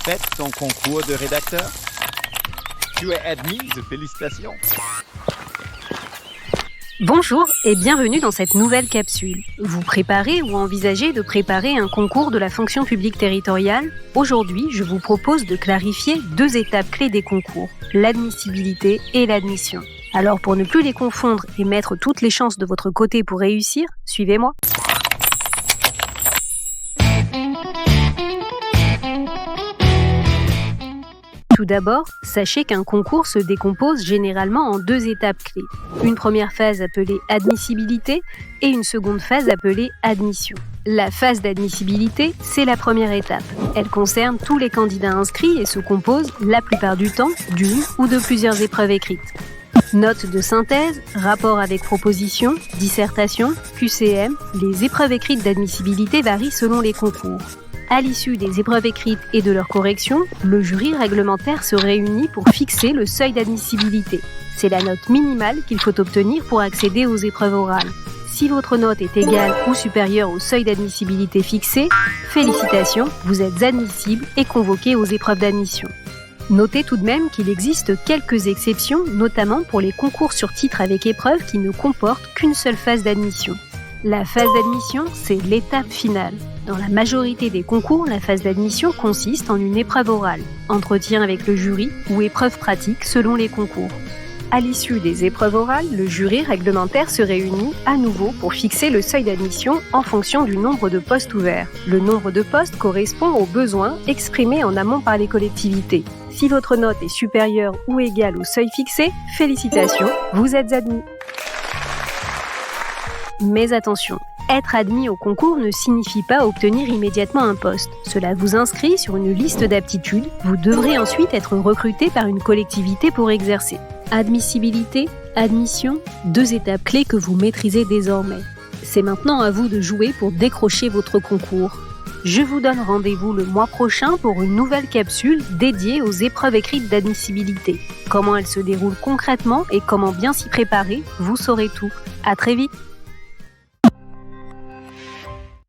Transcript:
fait ton concours de rédacteur? Tu es admise, félicitations. Bonjour et bienvenue dans cette nouvelle capsule. Vous préparez ou envisagez de préparer un concours de la fonction publique territoriale? Aujourd'hui, je vous propose de clarifier 2 étapes clés des concours, l'admissibilité et l'admission. Alors pour ne plus les confondre et mettre toutes les chances de votre côté pour réussir, suivez-moi. Tout d'abord, sachez qu'un concours se décompose généralement en 2 étapes clés. Une première phase appelée admissibilité et une seconde phase appelée admission. La phase d'admissibilité, c'est la première étape. Elle concerne tous les candidats inscrits et se compose, la plupart du temps, d'une ou de plusieurs épreuves écrites. Notes de synthèse, rapport avec proposition, dissertation, QCM, les épreuves écrites d'admissibilité varient selon les concours. À l'issue des épreuves écrites et de leur correction, le jury réglementaire se réunit pour fixer le seuil d'admissibilité. C'est la note minimale qu'il faut obtenir pour accéder aux épreuves orales. Si votre note est égale ou supérieure au seuil d'admissibilité fixé, félicitations, vous êtes admissible et convoqué aux épreuves d'admission. Notez tout de même qu'il existe quelques exceptions, notamment pour les concours sur titre avec épreuve qui ne comportent qu'une seule phase d'admission. La phase d'admission, c'est l'étape finale. Dans la majorité des concours, la phase d'admission consiste en une épreuve orale, entretien avec le jury ou épreuve pratique selon les concours. À l'issue des épreuves orales, le jury réglementaire se réunit à nouveau pour fixer le seuil d'admission en fonction du nombre de postes ouverts. Le nombre de postes correspond aux besoins exprimés en amont par les collectivités. Si votre note est supérieure ou égale au seuil fixé, félicitations, vous êtes admis. Mais attention, être admis au concours ne signifie pas obtenir immédiatement un poste. Cela vous inscrit sur une liste d'aptitudes. Vous devrez ensuite être recruté par une collectivité pour exercer. Admissibilité, admission, 2 étapes clés que vous maîtrisez désormais. C'est maintenant à vous de jouer pour décrocher votre concours. Je vous donne rendez-vous le mois prochain pour une nouvelle capsule dédiée aux épreuves écrites d'admissibilité. Comment elles se déroulent concrètement et comment bien s'y préparer, vous saurez tout. À très vite!